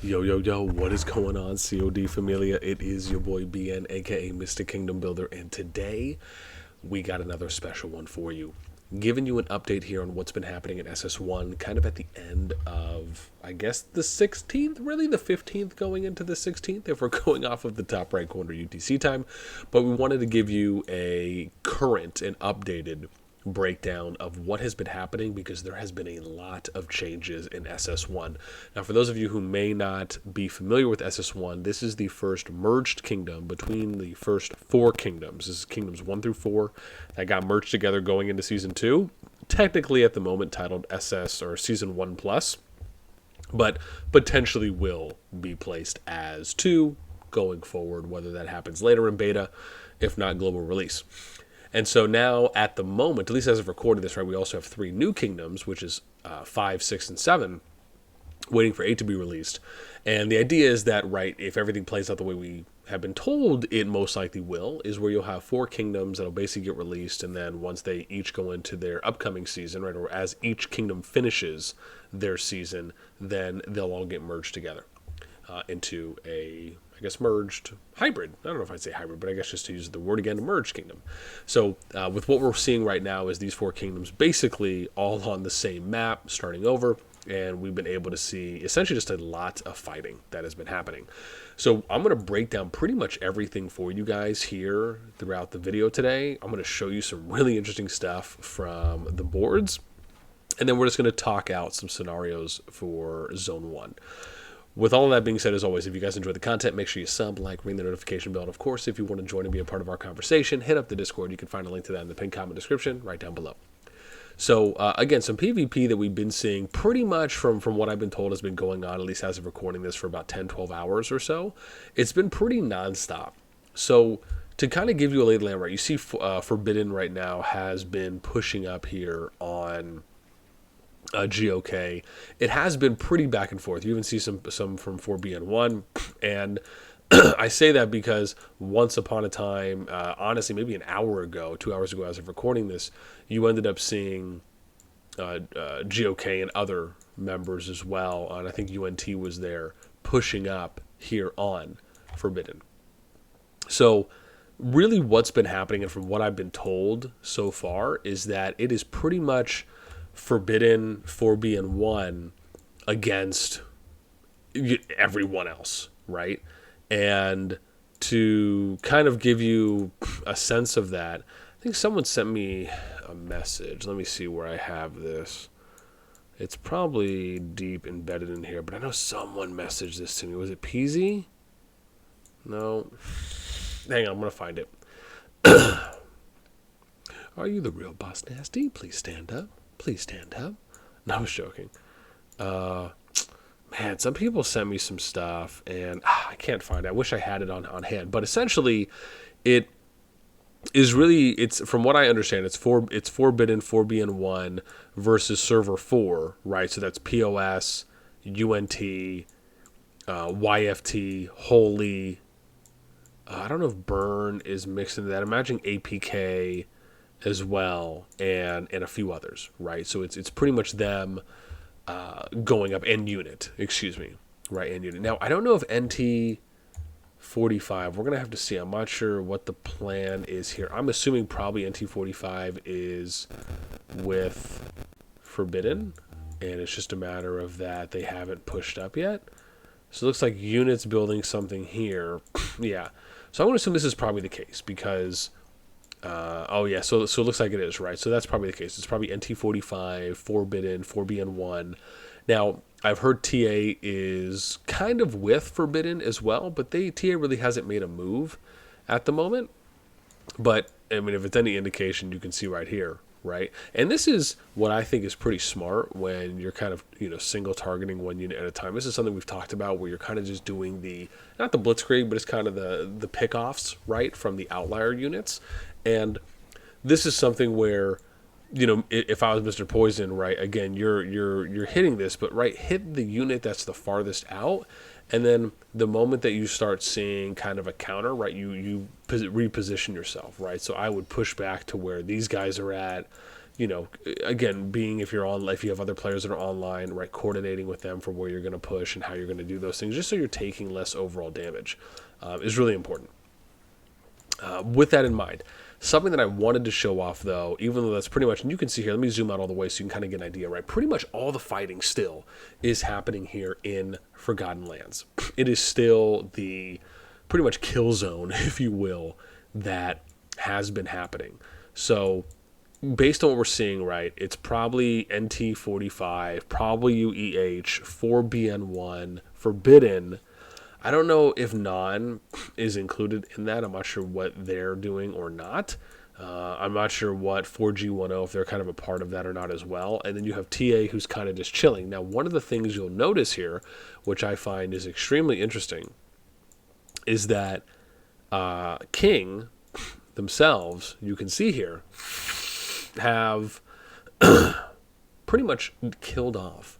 Yo, yo, yo, what is going on, CoD Familia? It is your boy BN, aka Mr. Kingdom Builder, and today we got another special one for you. Giving you an update here on what's been happening at SS1, kind of at the end of, I guess, the 16th, really the 15th going into the 16th, if we're going off of the top right corner UTC time. But we wanted to give you a current and updated breakdown of what has been happening because there has been a lot of changes in SS1. Now, for those of you who may not be familiar with SS1, this is the first merged kingdom between the first four kingdoms. This is kingdoms 1 through 4 that got merged together going into season 2. Technically at the moment titled SS or season 1 plus, but potentially will be placed as 2 going forward, whether that happens later in beta, if not global release. And so now, at the moment, at least as of recording this, right, we also have 3 new kingdoms, which is 5, 6, and 7, waiting for 8 to be released. And the idea is that, right, if everything plays out the way we have been told it most likely will, is where you'll have 4 kingdoms that'll basically get released, and then once they each go into their upcoming season, right, or as each kingdom finishes their season, then they'll all get merged together into a, I guess, merged hybrid. I don't know if I'd say hybrid, but I guess just to use the word again, a merged kingdom. So with what we're seeing right now is these 4 kingdoms basically all on the same map, starting over, and we've been able to see essentially just a lot of fighting that has been happening. So I'm going to break down pretty much everything for you guys here throughout the video today. I'm going to show you some really interesting stuff from the boards, and then we're just going to talk out some scenarios for Zone 1. With all of that being said, as always, if you guys enjoy the content, make sure you sub, like, ring the notification bell. And of course, if you want to join and be a part of our conversation, hit up the Discord. You can find a link to that in the pinned comment description right down below. So, again, some PvP that we've been seeing pretty much from what I've been told has been going on, at least as of recording this, for about 10, 12 hours or so. It's been pretty nonstop. So, to kind of give you a lay of the land, right, you see Forbidden right now has been pushing up here on GoK. It has been pretty back and forth. You even see some from 4BN1, and I say that because once upon a time, honestly, maybe an hour ago, 2 hours ago as of recording this, you ended up seeing GoK and other members as well, and I think UNT was there pushing up here on Forbidden. So really what's been happening, and from what I've been told so far, is that it is pretty much Forbidden 4BN1 against everyone else, right? And to kind of give you a sense of that, I think someone sent me a message. Let me see where I have this. It's probably deep embedded in here, but I know someone messaged this to me. Was it Peasy? No. Hang on, I'm going to find it. Are you the real boss, NASTi? Please stand up. Please stand up. No, I was joking. Man, some people sent me some stuff, and I can't find it. I wish I had it on hand. But essentially, it is really, it's from what I understand, it's Forbidden 4BN1 versus Server 4, right? So that's PoS, UNT, YFT, Holy. I don't know if Burn is mixed into that. I'm imagining APK as well, and a few others, right? So it's pretty much them going up, and Unit, excuse me, right, and Unit. Now, I don't know if NT45, we're going to have to see. I'm not sure what the plan is here. I'm assuming probably NT45 is with Forbidden, and it's just a matter of that they haven't pushed up yet. So it looks like Unit's building something here. Yeah. So I'm going to assume this is probably the case because oh yeah, so it looks like it is, right? So that's probably the case. It's probably NT45, Forbidden, 4BN1. Now, I've heard TA is kind of with Forbidden as well, but TA really hasn't made a move at the moment. But, I mean, if it's any indication, you can see right here, right? And this is what I think is pretty smart when you're kind of, single targeting one unit at a time. This is something we've talked about where you're kind of just doing not the blitzkrieg, but it's kind of the pick-offs, right, from the outlier units. And this is something where, if I was Mr. Poison, right, again, you're hitting this, but right, hit the unit that's the farthest out, and then the moment that you start seeing kind of a counter, right, you reposition yourself, right? So I would push back to where these guys are at, you know, again, being if you have other players that are online, right, coordinating with them for where you're going to push and how you're going to do those things, just so you're taking less overall damage, is really important. With that in mind, something that I wanted to show off, though, even though that's pretty much, and you can see here, let me zoom out all the way so you can kind of get an idea, right? Pretty much all the fighting still is happening here in Forgotten Lands. It is still the pretty much kill zone, if you will, that has been happening. So, based on what we're seeing, right, it's probably NT45, probably UEH, 4BN1, Forbidden. I don't know if Non is included in that. I'm not sure what they're doing or not. I'm not sure what 4G10, if they're kind of a part of that or not as well. And then you have TA, who's kind of just chilling. Now, one of the things you'll notice here, which I find is extremely interesting, is that King themselves, you can see here, have pretty much killed off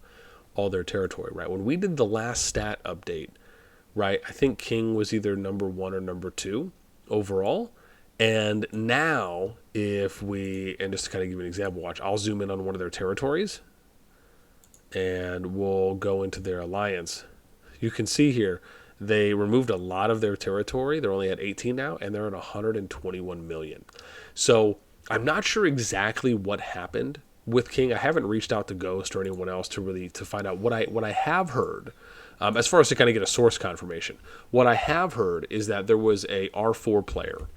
all their territory, right? When we did the last stat update, right, I think King was either number 1 or number 2 overall. And now, and just to kind of give you an example, watch, I'll zoom in on one of their territories, and we'll go into their alliance. You can see here, they removed a lot of their territory. They're only at 18 now, and they're at 121 million. So I'm not sure exactly what happened with King. I haven't reached out to Ghost or anyone else to find out. What I have heard, as far as to kind of get a source confirmation, what I have heard is that there was a R4 player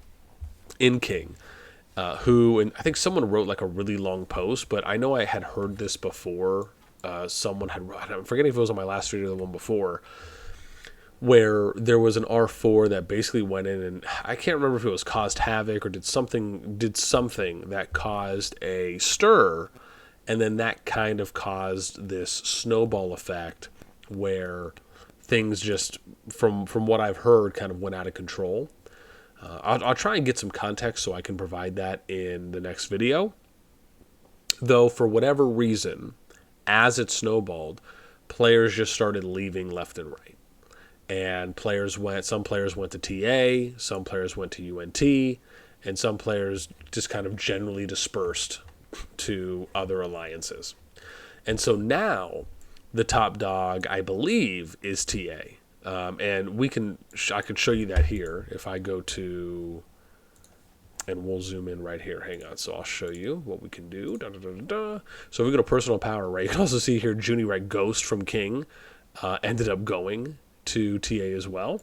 in King who, and I think someone wrote like a really long post, but I know I had heard this before. Someone had, I'm forgetting if it was on my last video or the one before, where there was an R4 that basically went in, and I can't remember if it was caused havoc or did something that caused a stir, and then that kind of caused this snowball effect where things just, from what I've heard, kind of went out of control. I'll try and get some context so I can provide that in the next video. Though, for whatever reason, as it snowballed, players just started leaving left and right. And some players went to TA, some players went to UNT, and some players just kind of generally dispersed to other alliances. And so now, the top dog, I believe, is TA. And I could show you that here if I go to, and we'll zoom in right here. Hang on. So I'll show you what we can do. So if we go to personal power, right, you can also see here Junie, right, Ghost from King ended up going to TA as well.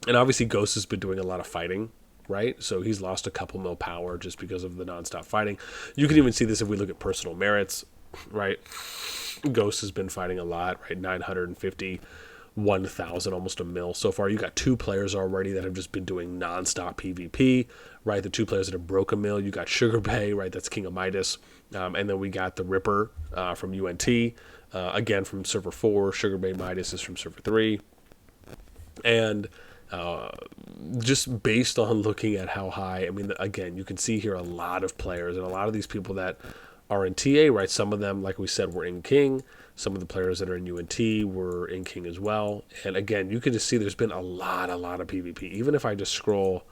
And obviously Ghost has been doing a lot of fighting, right? So he's lost a couple mil power just because of the nonstop fighting. You can even see this if we look at personal merits, right? Ghost has been fighting a lot, right? 950, 1,000, almost a mil so far. You got 2 players already that have just been doing nonstop PvP, right? The 2 players that have broke a mil. You got Sugar Bay, right? That's King of Midas. And then we got the Ripper from UNT, again from server 4. Sugar Bay Midas is from server 3. And just based on looking at how high, I mean, again, you can see here a lot of players and a lot of these people that are in TA, right? Some of them, like we said, were in King. Some of the players that are in UNT were in King as well. And again, you can just see there's been a lot of PvP. Even if I just scroll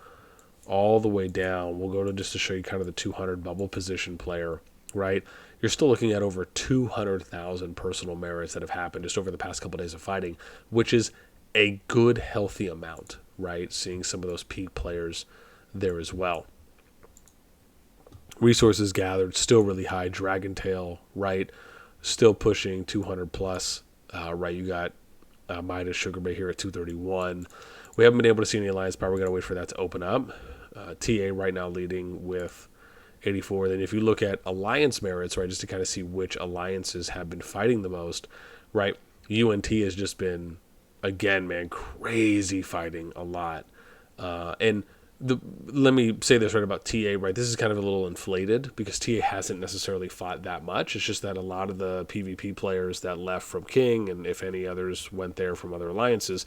all the way down, we'll go to just to show you kind of the 200 bubble position player, right? You're still looking at over 200,000 personal merits that have happened just over the past couple of days of fighting, which is a good, healthy amount, right? Seeing some of those peak players there as well. Resources gathered, still really high. Dragon Tail, right? Still pushing 200 plus, right? You got Midas, Sugar Bay here at 231. We haven't been able to see any alliance power. We got to wait for that to open up. TA right now leading with 84. Then if you look at alliance merits, right, just to kind of see which alliances have been fighting the most, right? UNT has just been, again, man, crazy fighting a lot. And let me say this right about TA, right? This is kind of a little inflated because TA hasn't necessarily fought that much. It's just that a lot of the PvP players that left from King, and if any others went there from other alliances,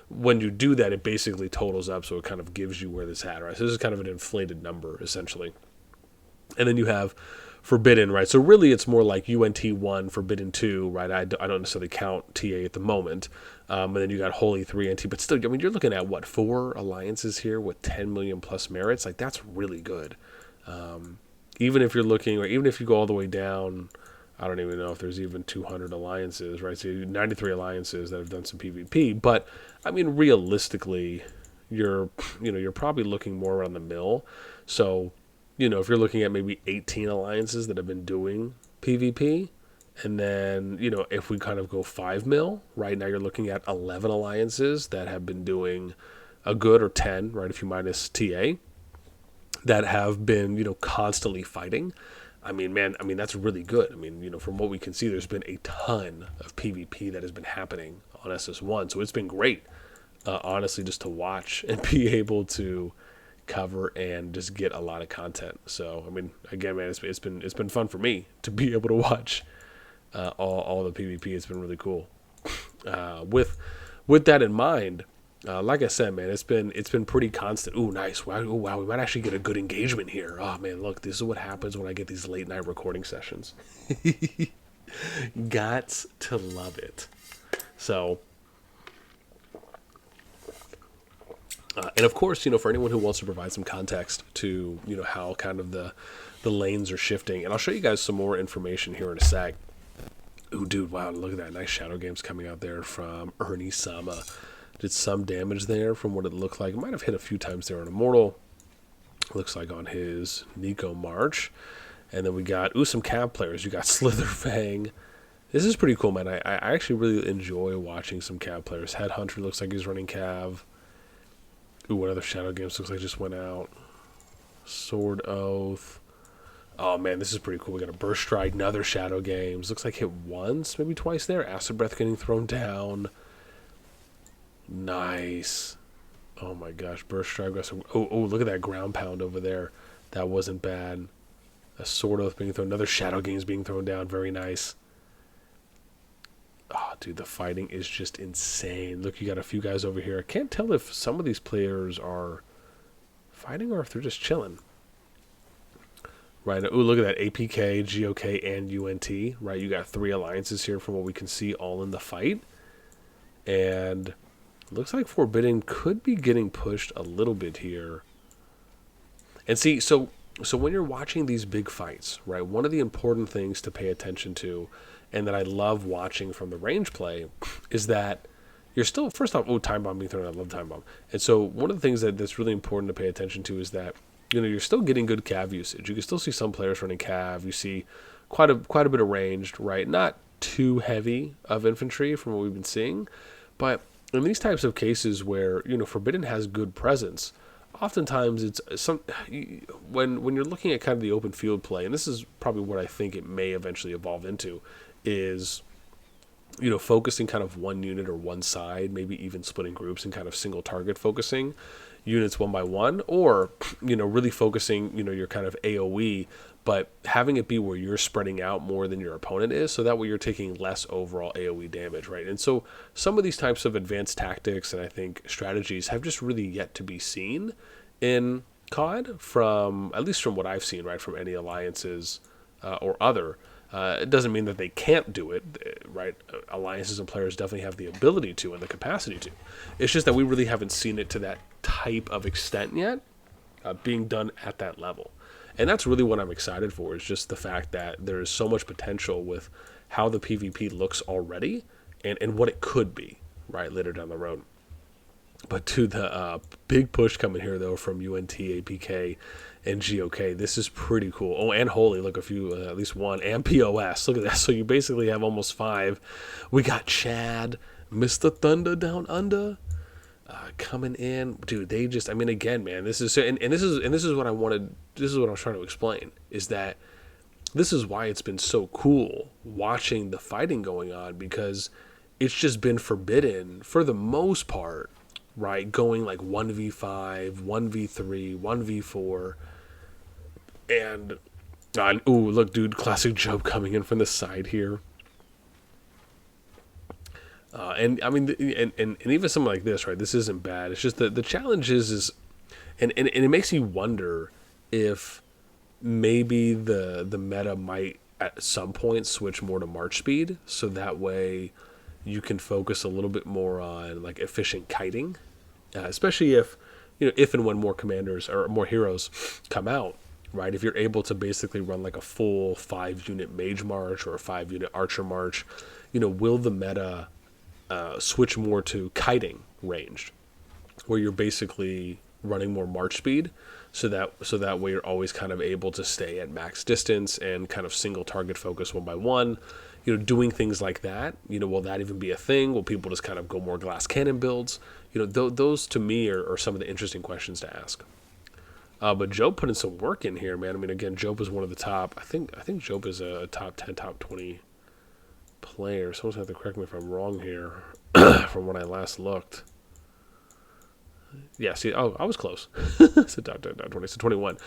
when you do that, it basically totals up, so it kind of gives you where this at, right? So this is kind of an inflated number, essentially. And then you have Forbidden, right? So really it's more like UNT 1, Forbidden 2, right? I don't necessarily count TA at the moment. And then you got Holy 3 NT, but still, I mean, you're looking at, what, 4 alliances here with 10 million plus merits? Like, that's really good. even if you're looking, or even if you go all the way down, I don't even know if there's even 200 alliances, right? So 93 alliances that have done some PvP. But I mean, realistically, you're probably looking more around the mill. So, if you're looking at maybe 18 alliances that have been doing PvP, and then, if we kind of go 5 mil, right now you're looking at 11 alliances that have been doing a good, or 10, right, if you minus TA, that have been, constantly fighting. I mean, man, that's really good. I mean, from what we can see, there's been a ton of PvP that has been happening on SS1. So it's been great, honestly, just to watch and be able to cover and just get a lot of content. So, I mean, again, man, it's been fun for me to be able to watch all the PvP. It's been really cool. With that in mind, like I said, man, it's been pretty constant. Ooh, nice. Wow, ooh, wow, we might actually get a good engagement here. Oh man, look, this is what happens when I get these late night recording sessions. Got to love it. So, and of course, for anyone who wants to provide some context to how kind of the lanes are shifting, and I'll show you guys some more information here in a sec. Ooh, dude, wow, look at that nice shadow games coming out there from Ernie Sama. Did some damage there from what it looked like. It might have hit a few times there on Immortal. Looks like on his Nico March. And then we got, some Cav players. You got Slitherfang. This is pretty cool, man. I actually really enjoy watching some Cav players. Headhunter looks like he's running Cav. Ooh, what other Shadow Games looks like just went out? Sword Oath. Oh, man, this is pretty cool. We got a Burst Strike, another Shadow Games. Looks like hit once, maybe twice there. Acid Breath getting thrown down. Nice. Oh my gosh, Burst Strike. Oh, look at that Ground Pound over there. That wasn't bad. A Sword Oath being thrown. Another Shadow Games being thrown down. Very nice. Oh, dude, the fighting is just insane. Look, you got a few guys over here. I can't tell if some of these players are fighting or if they're just chilling. Right. Oh, look at that. APK, GoK, and UNT. Right. You got 3 alliances here from what we can see all in the fight. And looks like Forbidden could be getting pushed a little bit here. And see, so when you're watching these big fights, right, one of the important things to pay attention to, and that I love watching from the range play, is that you're still, first off, Time Bomb being thrown out. I love Time Bomb. And so one of the things that's really important to pay attention to is that, you're still getting good Cav usage. You can still see some players running Cav. You see quite a bit of ranged, right? Not too heavy of infantry from what we've been seeing, but in these types of cases where Forbidden has good presence, oftentimes it's when you're looking at kind of the open field play, and this is probably what I think it may eventually evolve into, is focusing kind of one unit or one side, maybe even splitting groups and kind of single target focusing units one by one, or really focusing your kind of AoE, but having it be where you're spreading out more than your opponent is, so that way you're taking less overall AoE damage, right? And so some of these types of advanced tactics and I think strategies have just really yet to be seen in CoD, at least from what I've seen, right, from any alliances or other. It doesn't mean that they can't do it, right? Alliances and players definitely have the ability to and the capacity to. It's just that we really haven't seen it to that type of extent yet, being done at that level. And that's really what I'm excited for, is just the fact that there is so much potential with how the PvP looks already and what it could be, right, later down the road. But to the big push coming here, though, from UNT, APK, and GoK. This is pretty cool. Oh, and Holy, look, a few, at least one, and PoS. Look at that. So you basically have almost 5. We got Chad, Mr. Thunder Down Under, coming in. Dude, they just, again, man, this is, and this is what I wanted, this is what I was trying to explain, is that this is why it's been so cool watching the fighting going on, because it's just been Forbidden, for the most part, right, going like 1v5, 1v3, 1v4, and ooh, look, dude, classic Job coming in from the side here. And even something like this, right? This isn't bad. It's just the challenge is, and it makes you wonder if maybe the meta might at some point switch more to March speed, so that way you can focus a little bit more on like efficient kiting, especially if and when more commanders or more heroes come out. right? If you're able to basically run like a full 5-unit mage march or a 5-unit archer march, will the meta switch more to kiting ranged, where you're basically running more march speed, so that way you're always kind of able to stay at max distance and kind of single target focus one by one, doing things like that. Will that even be a thing? Will people just kind of go more glass cannon builds? Those to me are some of the interesting questions to ask. But Joe put in some work in here, man. I mean, again, Joe is one of the top. I think Joe is a top 10, top 20 player. Someone's going to have to correct me if I'm wrong here. From when I last looked. Yeah, see, I was close. So top 10, top 20, so 21.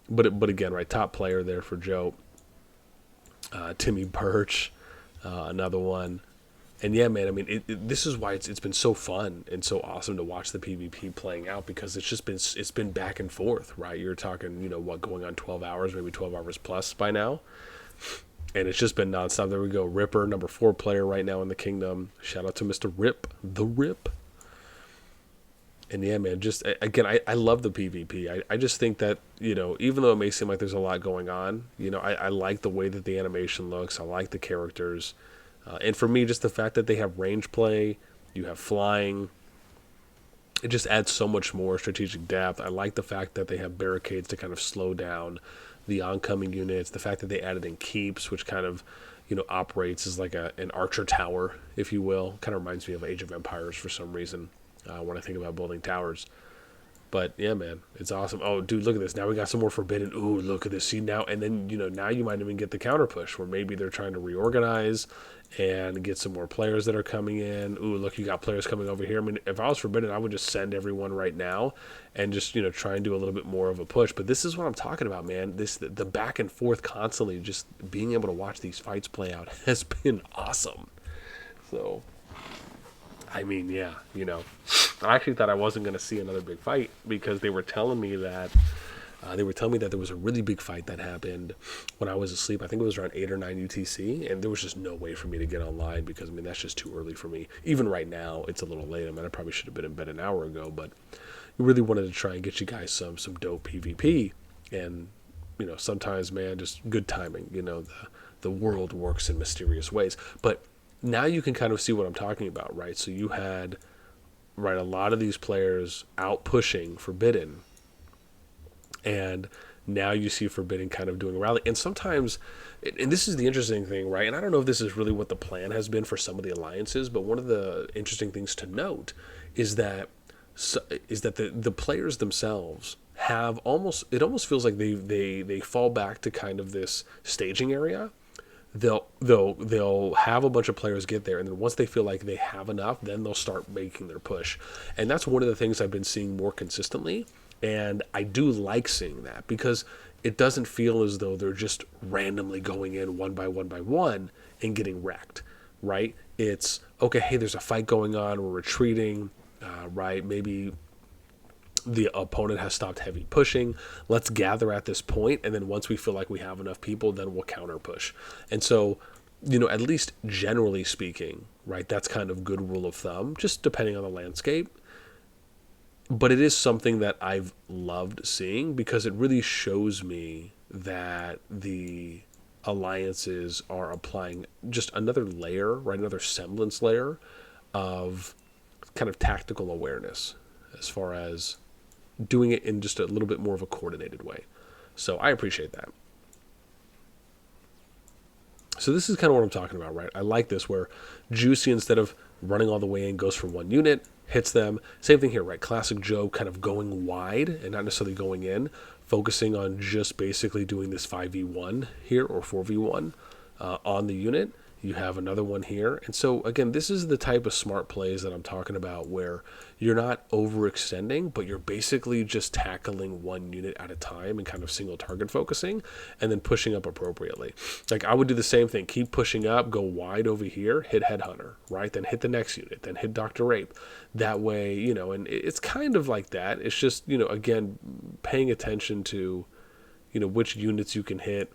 But again, right, top player there for Joe. Timmy Birch, another one. And yeah, man, I mean, this is why it's been so fun and so awesome to watch the PvP playing out, because it's been back and forth, right? You're talking, going on 12 hours, maybe 12 hours plus by now. And it's just been nonstop. There we go. Ripper, number 4 player right now in the kingdom. Shout out to Mr. Rip, the Rip. And yeah, man, just, again, I love the PvP. I just think that, even though it may seem like there's a lot going on, I like the way that the animation looks. I like the characters. And for me, just the fact that they have range play, you have flying, it just adds so much more strategic depth. I like the fact that they have barricades to kind of slow down the oncoming units. The fact that they added in keeps, which kind of, operates as like an archer tower, if you will. Kind of reminds me of Age of Empires for some reason when I think about building towers. But yeah, man, it's awesome. Oh, dude, look at this. Now we got some more Forbidden. Ooh, look at this. See, now, and then, now you might even get the counter push where maybe they're trying to reorganize and get some more players that are coming in. Ooh, look, you got players coming over here. I mean, if I was Forbidden, I would just send everyone right now and just, try and do a little bit more of a push. But this is what I'm talking about, man. The back and forth constantly, just being able to watch these fights play out has been awesome. So, I mean, yeah, I actually thought I wasn't going to see another big fight, because they were telling me that there was a really big fight that happened when I was asleep. I think it was around 8 or 9 UTC, and there was just no way for me to get online, because, I mean, that's just too early for me. Even right now, it's a little late. I mean, I probably should have been in bed an hour ago, but we really wanted to try and get you guys some dope PvP. And, sometimes, man, just good timing. The world works in mysterious ways. But now you can kind of see what I'm talking about, right? So you had, right, a lot of these players out pushing Forbidden, and now you see Forbidden kind of doing a rally. And sometimes, and this is the interesting thing, right? And I don't know if this is really what the plan has been for some of the alliances, but one of the interesting things to note is that the players themselves have it almost feels like they fall back to kind of this staging area. They'll have a bunch of players get there, and then once they feel like they have enough, then they'll start making their push. And that's one of the things I've been seeing more consistently, and I do like seeing that, because it doesn't feel as though they're just randomly going in one by one and getting wrecked, right? It's, okay, hey, there's a fight going on, we're retreating, right? Maybe the opponent has stopped heavy pushing. Let's gather at this point, and then once we feel like we have enough people, then we'll counter push. And so, at least generally speaking, right, that's kind of good rule of thumb, just depending on the landscape. But it is something that I've loved seeing, because it really shows me that the alliances are applying just another layer, right, another semblance layer of kind of tactical awareness, as far as doing it in just a little bit more of a coordinated way. So I appreciate that. So this is kind of what I'm talking about, right? I like this, where Juicy, instead of running all the way in, goes for one unit, hits them. Same thing here, right? Classic Joe kind of going wide and not necessarily going in, focusing on just basically doing this 5v1 here, or 4v1 on the unit. You have another one here. And so, again, this is the type of smart plays that I'm talking about, where you're not overextending, but you're basically just tackling one unit at a time and kind of single target focusing, and then pushing up appropriately. Like, I would do the same thing. Keep pushing up, go wide over here, hit Headhunter, right? Then hit the next unit, then hit Dr. Rape. That way, and it's kind of like that. It's just, again, paying attention to, which units you can hit,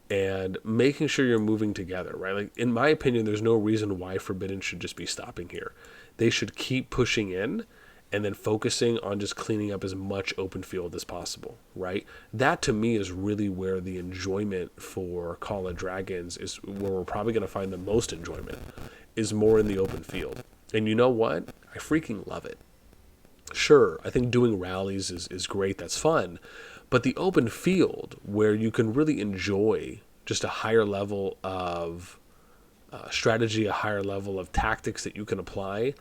and making sure you're moving together, right? Like, in my opinion, there's no reason why Forbidden should just be stopping here. They should keep pushing in, and then focusing on just cleaning up as much open field as possible, right? That to me is really where the enjoyment for Call of Dragons is, where we're probably going to find the most enjoyment, is more in the open field. And you know what? I freaking love it. Sure, I think doing rallies is great, that's fun, but the open field where you can really enjoy just a higher level of strategy, a higher level of tactics that you can apply,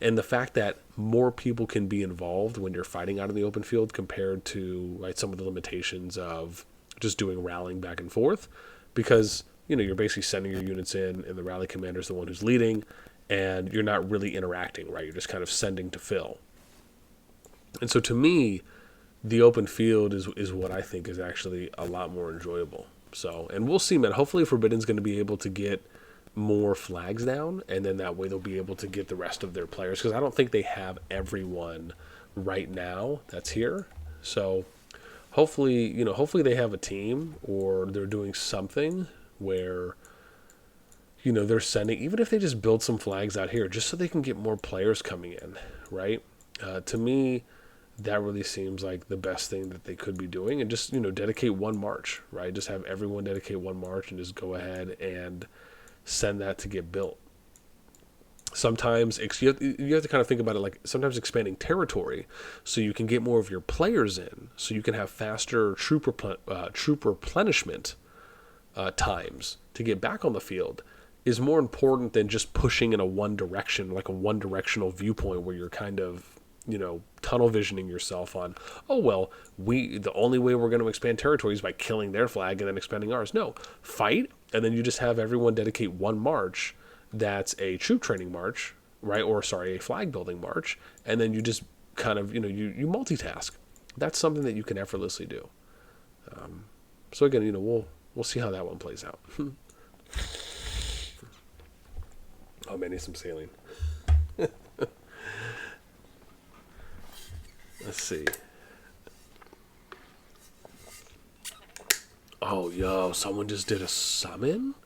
and the fact that more people can be involved when you're fighting out in the open field compared to, right, some of the limitations of just doing rallying back and forth, because you're basically sending your units in and the rally commander is the one who's leading, and you're not really interacting, right? You're just kind of sending to fill. And so to me, the open field is what I think is actually a lot more enjoyable. So, and we'll see, man. Hopefully Forbidden's going to be able to get more flags down, and then that way they'll be able to get the rest of their players, because I don't think they have everyone right now that's here. So hopefully they have a team, or they're doing something where they're sending, even if they just build some flags out here just so they can get more players coming in, right? To me, that really seems like the best thing that they could be doing, and just dedicate one march, right? Just have everyone dedicate one march and just go ahead and send that to get built. Sometimes you have to kind of think about it like sometimes expanding territory so you can get more of your players in, so you can have faster troop replenishment times to get back on the field, is more important than just pushing in a one direction, like a one directional viewpoint where you're kind of tunnel visioning yourself on, oh well, the only way we're going to expand territory is by killing their flag and then expanding ours. No, fight, and then you just have everyone dedicate one march that's a troop training march, right? Or sorry, a flag building march, and then you just kind of you multitask. That's something that you can effortlessly do. So again, we'll see how that one plays out. Oh man, need some saline. Let's see. Oh, yo, someone just did a summon?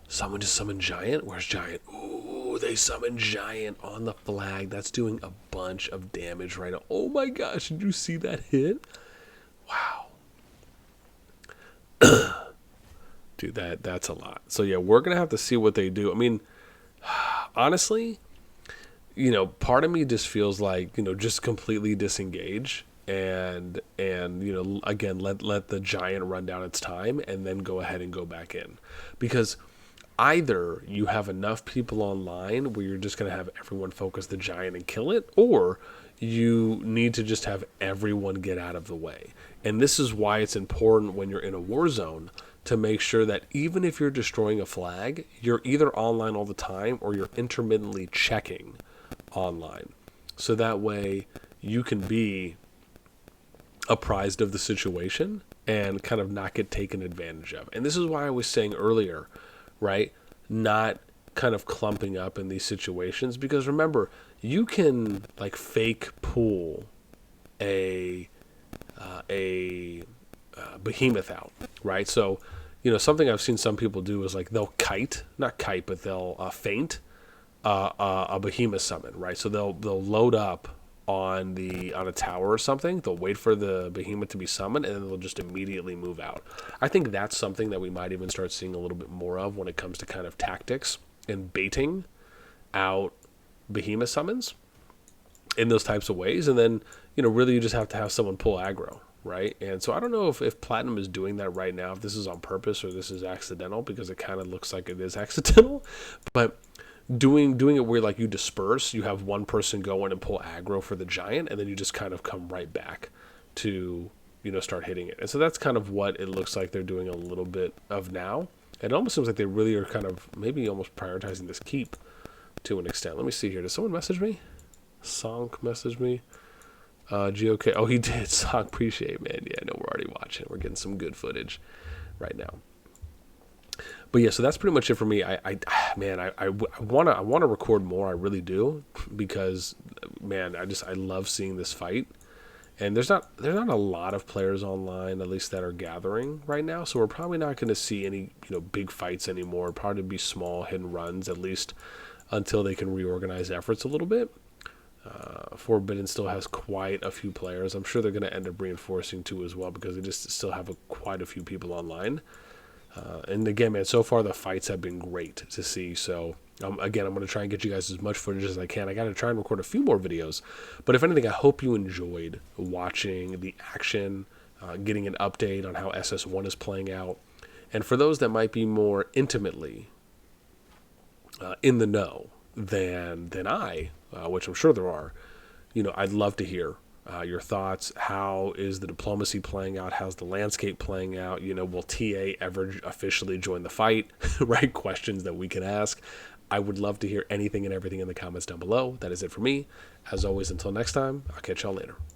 Someone just summoned Giant? Where's Giant? Ooh, they summoned Giant on the flag. That's doing a bunch of damage right now. Oh my gosh, did you see that hit? Wow. Dude, that's a lot. So yeah, we're going to have to see what they do. I mean, honestly, part of me just feels like, just completely disengage and again, let the Giant run down its time and then go ahead and go back in. Because either you have enough people online where you're just going to have everyone focus the Giant and kill it, or you need to just have everyone get out of the way. And this is why it's important when you're in a war zone to make sure that even if you're destroying a flag, you're either online all the time or you're intermittently checking online, so that way you can be apprised of the situation and kind of not get taken advantage of. And this is why I was saying earlier, right, not kind of clumping up in these situations, because remember, you can like fake pull a behemoth out, right? So something I've seen some people do is like they'll not kite, but they'll feint a behemoth summon, right? So they'll load up on a tower or something. They'll wait for the behemoth to be summoned, and then they'll just immediately move out. I think that's something that we might even start seeing a little bit more of when it comes to kind of tactics and baiting out behemoth summons in those types of ways. And then really you just have to have someone pull aggro, right? And so I don't know if Platinum is doing that right now, if this is on purpose or this is accidental, because it kind of looks like it is accidental. But doing it where like you disperse, you have one person go in and pull aggro for the Giant, and then you just kind of come right back to start hitting it. And so that's kind of what it looks like they're doing a little bit of now. And it almost seems like they really are kind of maybe almost prioritizing this keep to an extent. Let me see here. Did someone message me? Sonk messaged me. GoK. Oh, he did. Sonk, appreciate, man. Yeah, no, we're already watching. We're getting some good footage right now. But yeah, so that's pretty much it for me. I want to record more. I really do, because man, I love seeing this fight. And there's not a lot of players online, at least that are gathering right now. So we're probably not going to see any big fights anymore. Probably be small hidden runs, at least until they can reorganize efforts a little bit. Forbidden still has quite a few players. I'm sure they're going to end up reinforcing too as well, because they just still have quite a few people online. And again, man, so far the fights have been great to see. So again, I'm going to try and get you guys as much footage as I can. I got to try and record a few more videos. But if anything, I hope you enjoyed watching the action, getting an update on how SS1 is playing out. And for those that might be more intimately in the know than I, which I'm sure there are, I'd love to hear your thoughts. How is the diplomacy playing out? How's the landscape playing out? Will TA ever officially join the fight? Right? Questions that we can ask. I would love to hear anything and everything in the comments down below. That is it for me. As always, until next time, I'll catch y'all later.